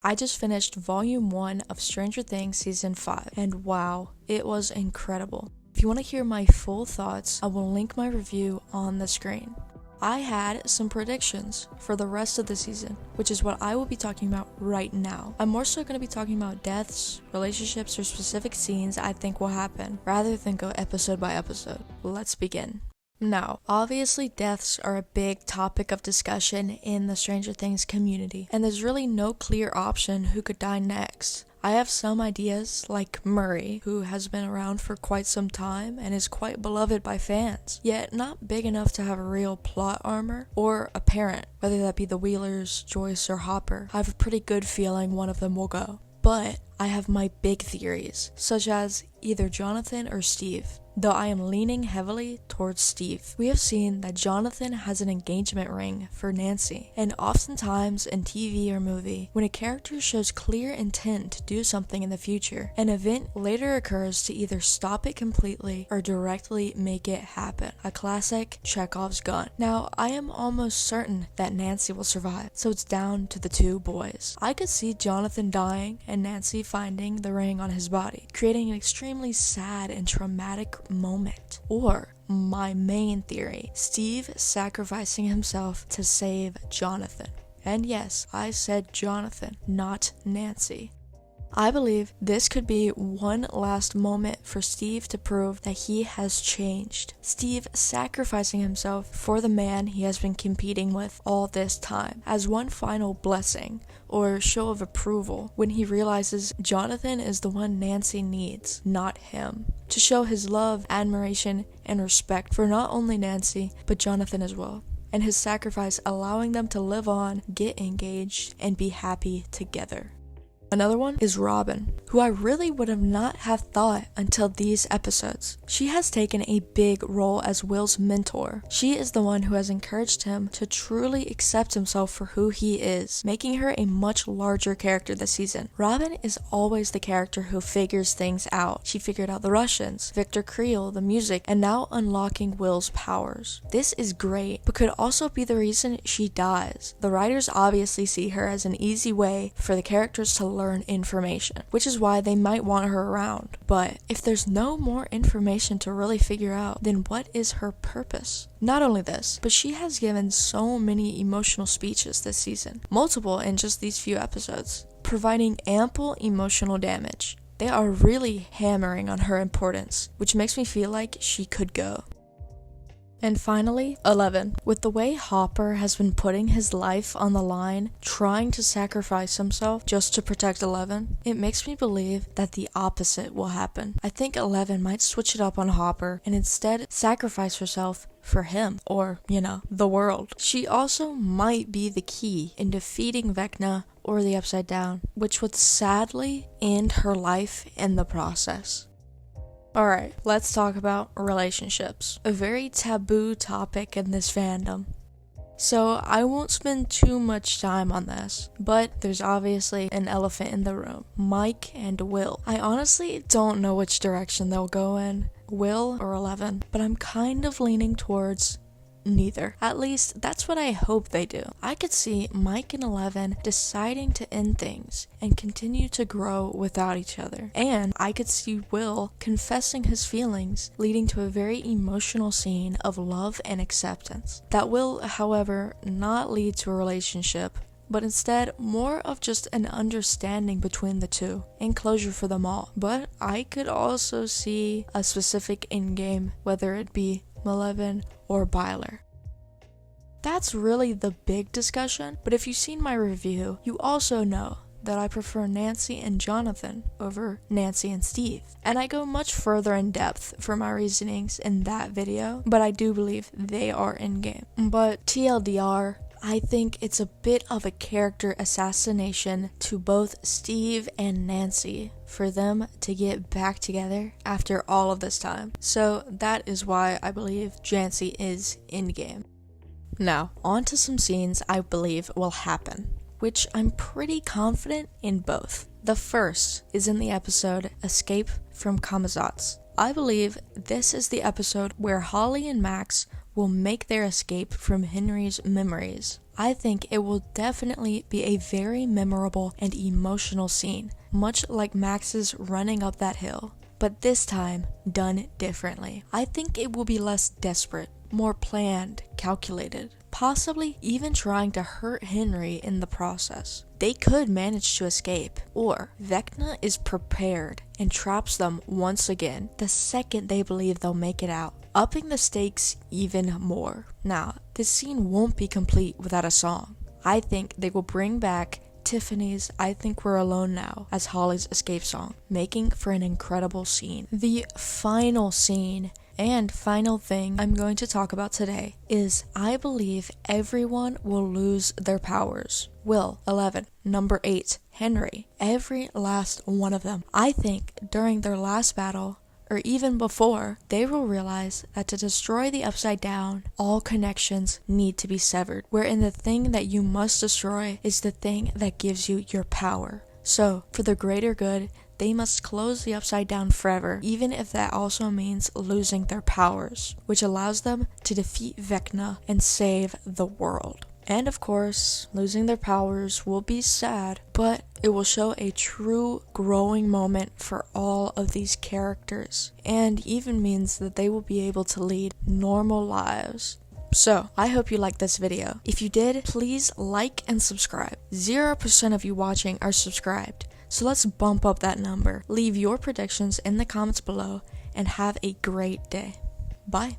I just finished Volume 1 of Stranger Things Season 5, and wow, it was incredible. If you want to hear my full thoughts, I will link my review on the screen. I had some predictions for the rest of the season, which is what I will be talking about right now. I'm more so going to be talking about deaths, relationships, or specific scenes I think will happen, rather than go episode by episode. Let's begin. Now, obviously deaths are a big topic of discussion in the Stranger Things community, and there's really no clear option who could die next. I have some ideas, like Murray, who has been around for quite some time and is quite beloved by fans, yet not big enough to have a real plot armor or a parent, whether that be the Wheelers, Joyce, or Hopper. I have a pretty good feeling one of them will go. But I have my big theories, such as either Jonathan or Steve, though I am leaning heavily towards Steve. We have seen that Jonathan has an engagement ring for Nancy, and oftentimes in TV or movie, when a character shows clear intent to do something in the future, an event later occurs to either stop it completely or directly make it happen. A classic Chekhov's gun. Now, I am almost certain that Nancy will survive, so it's down to the two boys. I could see Jonathan dying and Nancy finding the ring on his body, creating an extremely sad and traumatic moment. Or my main theory, Steve sacrificing himself to save Jonathan. And yes, I said Jonathan, not Nancy. I believe this could be one last moment for Steve to prove that he has changed. Steve sacrificing himself for the man he has been competing with all this time, as one final blessing or show of approval when he realizes Jonathan is the one Nancy needs, not him, to show his love, admiration, and respect for not only Nancy, but Jonathan as well, and his sacrifice allowing them to live on, get engaged, and be happy together. Another one is Robin, who I really would have not have thought until these episodes. She has taken a big role as Will's mentor. She is the one who has encouraged him to truly accept himself for who he is, making her a much larger character this season. Robin is always the character who figures things out. She figured out the Russians, Victor Creel, the music, and now unlocking Will's powers. This is great, but could also be the reason she dies. The writers obviously see her as an easy way for the characters to learn information, which is why they might want her around. But if there's no more information to really figure out, then what is her purpose? Not only this, but she has given so many emotional speeches this season, multiple in just these few episodes, providing ample emotional damage. They are really hammering on her importance, which makes me feel like she could go. And finally, 11. With the way Hopper has been putting his life on the line, trying to sacrifice himself just to protect 11, it makes me believe that the opposite will happen. I think 11 might switch it up on Hopper and instead sacrifice herself for him, or, the world. She also might be the key in defeating Vecna or the Upside Down, which would sadly end her life in the process. Alright, let's talk about relationships, a very taboo topic in this fandom. So I won't spend too much time on this, but there's obviously an elephant in the room, Mike and Will. I honestly don't know which direction they'll go in, Will or 11, but I'm kind of leaning towards neither. At least, that's what I hope they do. I could see Mike and 11 deciding to end things and continue to grow without each other. And I could see Will confessing his feelings, leading to a very emotional scene of love and acceptance. That will, however, not lead to a relationship, but instead more of just an understanding between the two and closure for them all. But I could also see a specific endgame, whether it be Maleven or Byler. That's really the big discussion, but if you've seen my review, you also know that I prefer Nancy and Jonathan over Nancy and Steve. And I go much further in depth for my reasonings in that video, but I do believe they are in game. But TLDR, I think it's a bit of a character assassination to both Steve and Nancy for them to get back together after all of this time. So that is why I believe Jancy is in game. Now, on to some scenes I believe will happen, which I'm pretty confident in both. The first is in the episode Escape from Kamazatz. I believe this is the episode where Holly and Max will make their escape from Henry's memories. I think it will definitely be a very memorable and emotional scene, much like Max's running up that hill, but this time done differently. I think it will be less desperate, more planned, calculated, possibly even trying to hurt Henry in the process. They could manage to escape, or Vecna is prepared and traps them once again the second they believe they'll make it out, upping the stakes even more. Now, this scene won't be complete without a song. I think they will bring back Tiffany's I Think We're Alone Now as Holly's escape song, making for an incredible scene. The final scene and final thing I'm going to talk about today is I believe everyone will lose their powers. Will, 11. Number 8, Henry. Every last one of them. I think during their last battle, or even before, they will realize that to destroy the Upside Down, all connections need to be severed, wherein the thing that you must destroy is the thing that gives you your power. So, for the greater good, they must close the Upside Down forever, even if that also means losing their powers, which allows them to defeat Vecna and save the world. And of course, losing their powers will be sad, but it will show a true growing moment for all of these characters, and even means that they will be able to lead normal lives. So, I hope you liked this video. If you did, please like and subscribe. 0% of you watching are subscribed, so let's bump up that number. Leave your predictions in the comments below, and have a great day. Bye.